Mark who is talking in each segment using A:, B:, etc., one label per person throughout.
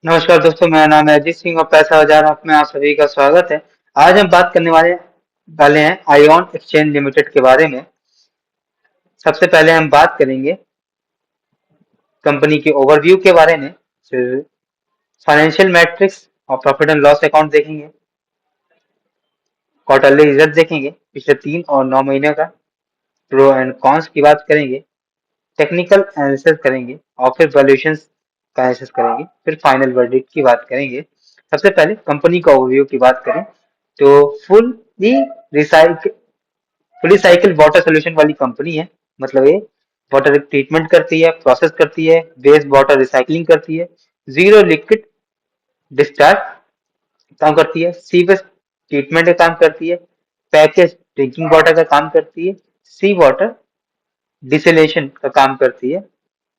A: नमस्कार दोस्तों, मेरा नाम है अजीत सिंह और पैसा बाजार में आप सभी का स्वागत है। आज हम बात करने वाले हैं आईओन एक्सचेंज लिमिटेड के बारे में। सबसे पहले हम बात करेंगे कंपनी के ओवरव्यू के बारे में, फिर फाइनेंशियल मैट्रिक्स और प्रॉफिट एंड लॉस अकाउंट देखेंगे, क्वार्टरली रिजल्ट देखेंगे पिछले 3 और 9 महीने का, प्रो एंड कॉन्स की बात करेंगे, टेक्निकल एनालिसिस करेंगे और फिर वैल्यूएशन का एनालिसिस करेंगे, फिर फाइनल वर्डिक्ट की बात करेंगे। सबसे पहले कंपनी का ओवरव्यू की बात करें तो fully recycle fully cycle water solution वाली कंपनी है। मतलब ये वाटर ट्रीटमेंट करती है, प्रोसेस करती है, वेस्ट वाटर रिसाइकलिंग करती है, जीरो लिक्विड डिस्चार्ज काम करती है, सीवेज ट्रीटमेंट का काम करती है, पैकेज ड्रिंकिंग वाटर का काम करती है, सी वाटर डिसेलेशन का काम करती है।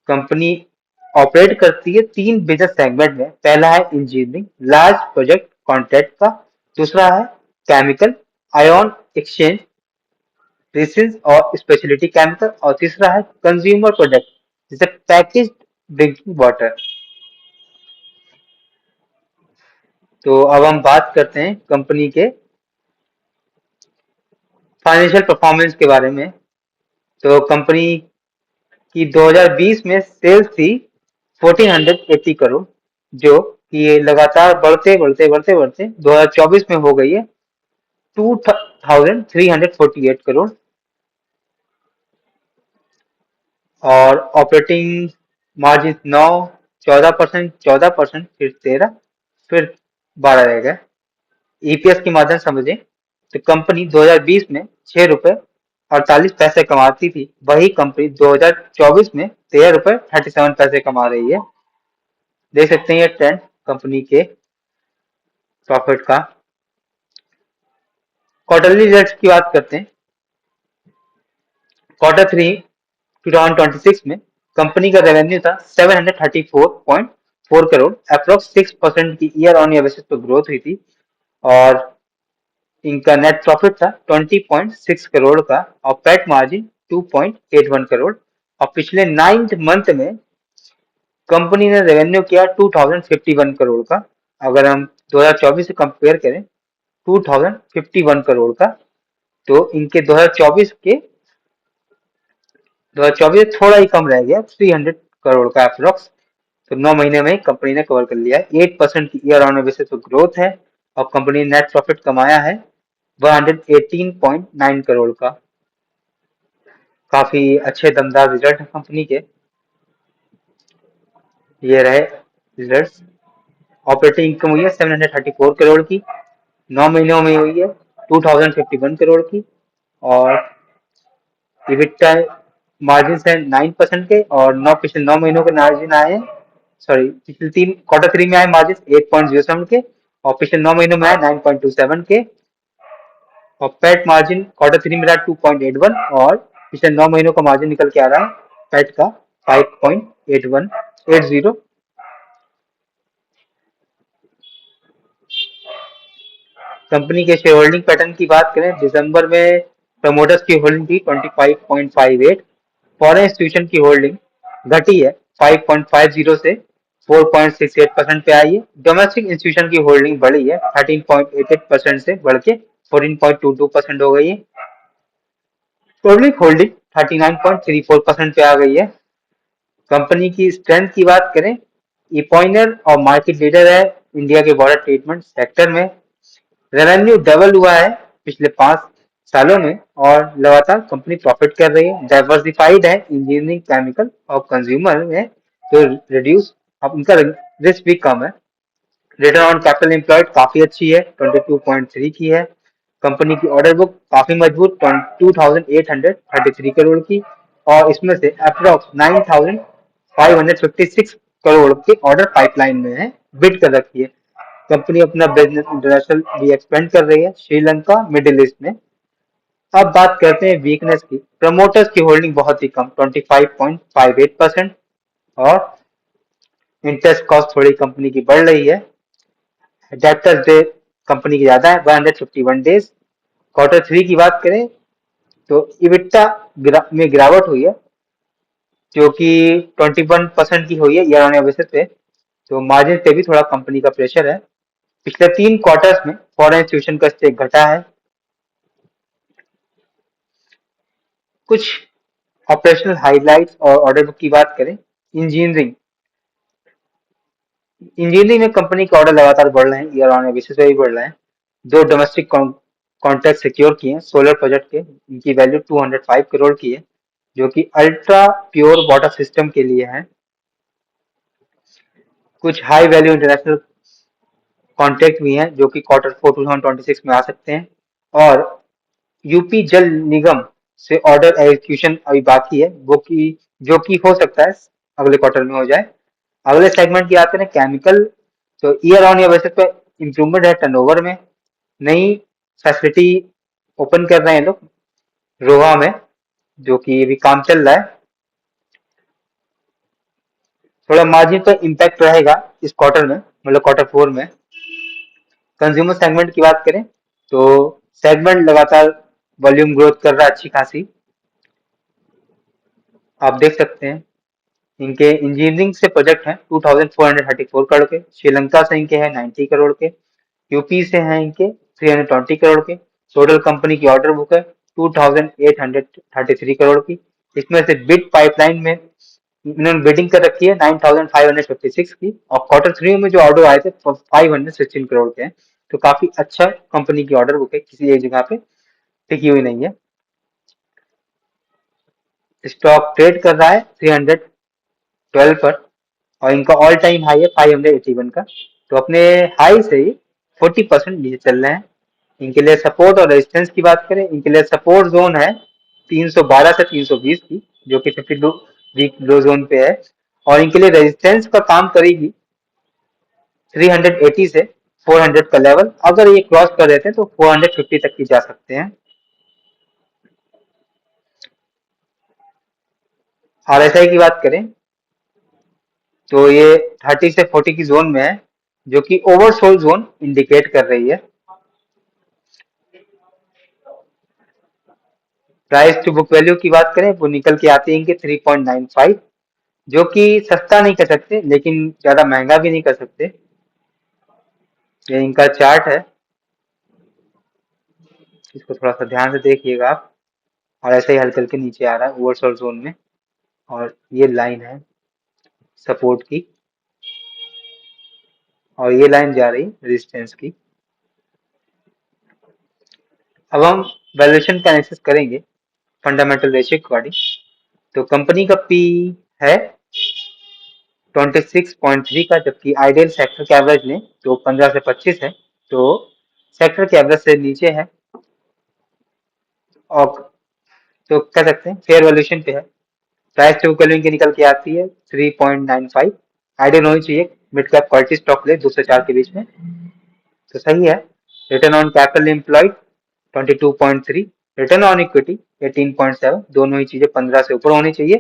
A: कंपनी ऑपरेट करती है 3 बिजनेस सेगमेंट में। पहला है इंजीनियरिंग लार्ज प्रोजेक्ट कॉन्ट्रैक्ट का, दूसरा है केमिकल आयन एक्सचेंज रेसिन्स और स्पेशलिटी केमिकल, और तीसरा है कंज्यूमर प्रोडक्ट जैसे पैकेज ड्रिंकिंग वाटर। तो अब हम बात करते हैं कंपनी के फाइनेंशियल परफॉर्मेंस के बारे में। तो कंपनी की 2020 में सेल्स थी 1480 करोड़, जो कि ये लगातार बढ़ते बढ़ते बढ़ते बढ़ते 2024 में हो गई है 2348 करोड़। और ऑपरेटिंग मार्जिन 9, 14%, 14%, फिर 13, फिर 12 रह गए। ईपीएस की माध्यम समझें तो कंपनी 2020 में 6 रुपए 48 पैसे कमाती थी, वही कंपनी 2024 में 13 रुपए 37 पैसे कमा रही है। देख सकते हैं ये ट्रेंड कंपनी के प्रॉफिट का। क्वार्टरली रिजल्ट की बात करते हैं। Q3 2026 में कंपनी का रेवेन्यू था 734.4 करोड़, अप्रोक्स 6% की ईयर ऑन ईयर बेसिस पर ग्रोथ हुई थी। और इनका नेट प्रॉफिट था 20.6 करोड़ का और पैट मार्जिन 2.81 करोड़। और पिछले 9th मंथ में कंपनी ने रेवेन्यू किया 2051 करोड़ का। अगर हम 2024 से कंपेयर करें 2051 करोड़ का, तो इनके 2024 थोड़ा ही कम रह गया, 300 करोड़ का अप्रोक्स। तो 9 महीने में कंपनी ने कवर कर लिया है। 8% की ईयर ऑन बेसिस पर ग्रोथ है और कंपनी ने नेट प्रॉफिट कमाया है 118.9 करोड़ का। काफी अच्छे दमदार रिजल्ट है कंपनी के। ये रहे रिजल्ट। ऑपरेटिंग इनकम हुई है 734 करोड़ की, 9 महीनों में हुई है 2051 करोड़ की। और इबिटा मार्जिन है 9% के, और पिछले 9 महीनों के मार्जिन आए हैं। सॉरी, पिछले Q3 में आए मार्जिन 8.07 के, और पिछले 9 महीनों में आए 9.27 के। और पैट मार्जिन Q3 में रहा 2.81, और पिछले 9 महीनों का मार्जिन निकल के आ रहा है पैट का 5.8180। कंपनी के शेयर होल्डिंग पैटर्न की बात करें, दिसंबर में प्रमोटर्स की होल्डिंग थी 25.58, फॉरेन इंस्टीट्यूशन की होल्डिंग घटी है 5.50 से 4.68% पे आई है। डोमेस्टिक इंस्टीट्यूशन की होल्डिंग बढ़ी है 13.88% से बढ़ के 14.22% हो गई है। पब्लिक होल्डिंग 39.34% पे आ गई है। कंपनी की स्ट्रेंथ की बात करें, इपॉइनर और मार्केट लीडर है इंडिया के वाटर ट्रीटमेंट सेक्टर में। रेवेन्यू डबल हुआ है पिछले 5 सालों में, और लगातार कंपनी प्रॉफिट कर रही है। डाइवर्सिफाइड है इंजीनियरिंग केमिकल और कंज्यूमर में, तो रिड्यूस अब इनका रिस्क भी कम है। रिटर्न ऑन कैपिटल एम्प्लॉयड काफी अच्छी है, 22.3 की है। कंपनी की ऑर्डर बुक काफी मजबूत 2833 करोड़ की, और इसमें से अप्रोक्स 9556 करोड़ के ऑर्डर पाइपलाइन में है, बिड कर रखी है। कंपनी अपना बिजनेस इंटरनेशनल भी एक्सपेंड कर रही है, श्रीलंका, मिडिल ईस्ट में। अब बात करते हैं वीकनेस की। प्रमोटर्स की होल्डिंग बहुत ही कम 25.58%, और इंटरेस्ट कॉस्ट थोड़ी कंपनी की बढ़ रही है। डेब्टर्स डे कंपनी की ज्यादा है 151 डेज। Q3 की बात करें तो इबिटा में गिरावट हुई है, जो कि 21% की हुई है ईयर ऑन ईयर बेसिस पे। तो मार्जिन पे भी थोड़ा कंपनी का प्रेशर है। पिछले 3 क्वार्टर्स में फॉरेन इंस्टीट्यूशन का स्टेक घटा है। कुछ ऑपरेशनल हाइलाइट्स और ऑर्डर बुक की बात करें। इंजीनियरिंग इंजीनियरिंग में कंपनी के ऑर्डर लगातार बढ़ रहे हैं, ईयर ऑन ईयर बेसिस पे भी बढ़ रहे हैं। 2 डोमेस्टिक कॉन्ट्रैक्ट सिक्योर किए हैं सोलर प्रोजेक्ट के, इनकी वैल्यू 205 करोड़ की है, जो कि अल्ट्रा प्योर वाटर सिस्टम के लिए है। कुछ हाई वैल्यू इंटरनेशनल कॉन्ट्रैक्ट भी हैं जो कि Q4 2026 में आ सकते हैं। और यूपी जल निगम से ऑर्डर एग्जीक्यूशन अभी बाकी है, वो कि जो कि हो सकता है अगले क्वार्टर में हो जाए। अगले सेगमेंट की आते हैं केमिकल। तो ईयर ऑन ईयर बेसिस पे इंप्रूवमेंट है टर्नओवर में। नई फैसिलिटी ओपन कर रहे हैं लोग रोहा में, जो कि अभी काम चल रहा है। थोड़ा मार्जिन पर इम्पैक्ट रहेगा इस क्वार्टर में, मतलब Q4 में। कंज्यूमर सेगमेंट की बात करें तो सेगमेंट लगातार वॉल्यूम ग्रोथ कर रहा है अच्छी खासी, आप देख सकते हैं। इनके इंजीनियरिंग से प्रोजेक्ट हैं 2434 करोड़ के, श्रीलंका से इनके हैं 90 करोड़ के, यूपी से हैं इनके 320 करोड़ के। टोटल कंपनी की ऑर्डर बुक है 2833 करोड़ की। इसमें से बिड पाइपलाइन में इन्होंने बिडिंग कर रखी है 9556 की, और Q3 में जो ऑर्डर आए थे 516 करोड़ के हैं। तो काफी अच्छा कंपनी की ऑर्डर बुक है, किसी एक जगह पे टिकी हुई नहीं है। स्टॉक ट्रेड कर रहा है 312 पर, और इनका ऑल टाइम हाई है 581 का। तो अपने हाई से ही 40% नीचे चल रहे हैं। इनके लिए सपोर्ट और रेजिस्टेंस की बात करें, इनके लिए सपोर्ट जोन है 312 से 320 की, जो कि 52 वीक लो जोन पे है। और इनके लिए रेजिस्टेंस का काम करेगी 380 से 400 का लेवल। अगर ये क्रॉस कर देते हैं तो 450 तक की जा सकते हैं। RSI की बात करें तो ये 30 से 40 की जोन में है, जो कि ओवरसोल्ड जोन इंडिकेट कर रही है। प्राइस टू बुक वैल्यू की बात करें वो निकल के आती है इनके 3.95, जो कि सस्ता नहीं कर सकते लेकिन ज्यादा महंगा भी नहीं कर सकते। ये इनका चार्ट है, इसको थोड़ा सा ध्यान से देखिएगा आप। और ऐसे ही हल्के हल्के नीचे आ रहा है ओवरसोल्ड जोन में, और ये लाइन है सपोर्ट की, और ये लाइन जा रही है रेजिस्टेंस की। अब हम वैल्यूएशन का एनालिसिस करेंगे फंडामेंटल रेशियो के अकॉर्डिंग। तो कंपनी का पी है 26.3 का, जबकि आइडियल सेक्टर के एवरेज में तो 15 से 25 है, तो सेक्टर के एवरेज से नीचे है। और तो कह सकते हैं फेयर वैल्यूएशन पे है। प्राइस टू वैल्यू की निकल के आती है 3.95। आइडियल होनी चाहिए मिड कैप क्वालिटी स्टॉक ले 2 से 4 के बीच में, तो सही है। Return on capital employed 22.3, return on equity 18.7, दोनों ही चीजें 15 से ऊपर होनी चाहिए।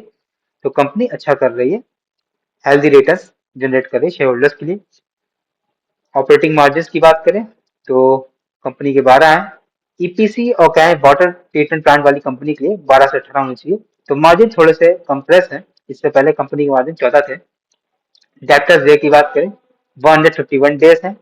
A: तो कंपनी अच्छा कर रही है, हेल्दी रिटर्न्स जनरेट कर रही है शेयर होल्डर्स के लिए। ऑपरेटिंग मार्जिन की बात करें तो कंपनी के 12 है। ईपीसी और क्या है वाटर ट्रीटमेंट प्लांट वाली कंपनी के लिए 12 से 18 होनी चाहिए। तो मार्जिन थोड़े से कंप्रेस है, इससे पहले कंपनी के मार्जिन 14 थे। डेब्टर्स डे की बात करें 151 डेज है,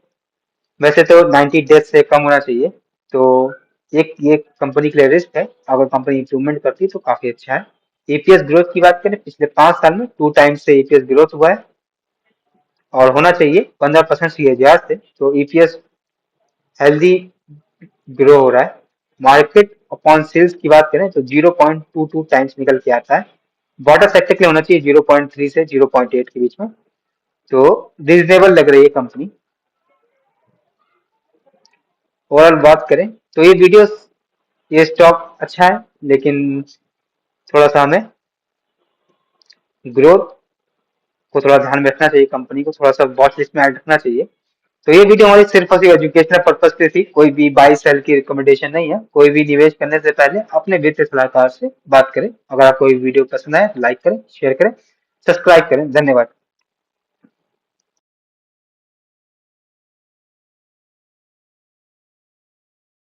A: वैसे तो 90 डेज से कम होना चाहिए। तो एक ये कंपनी के लिए रिस्क है, अगर कंपनी इंप्रूवमेंट करती है तो काफी अच्छा है। ईपीएस ग्रोथ की बात करें पिछले 5 साल में 2 टाइम्स से ईपीएस ग्रोथ हुआ है, और होना चाहिए 15% सीएजीआर से। तो ईपीएस हेल्दी ग्रो हो रहा है। मार्केट अपॉन सेल्स की बात करें तो 0.22 टाइम्स निकल के आता है। वाटर सेक्टर के लिए होना चाहिए 0.3 से 0.8 के बीच में, तो रीजनेबल लग रही है कंपनी। ओवरऑल बात करें तो ये स्टॉक अच्छा है, लेकिन थोड़ा सा हमें ग्रोथ को थोड़ा ध्यान में रखना चाहिए, कंपनी को थोड़ा सा वॉच लिस्ट में ऐड रखना चाहिए। तो ये वीडियो हमारी सिर्फ और सिर्फ एजुकेशनल पर्पज पे थी, कोई भी बाई सेल की रिकमेंडेशन नहीं है। कोई भी निवेश करने से पहले अपने वित्तीय सलाहकार से बात करें। अगर आपको ये वीडियो पसंद आए तो लाइक करें, शेयर करें, सब्सक्राइब करें। धन्यवाद।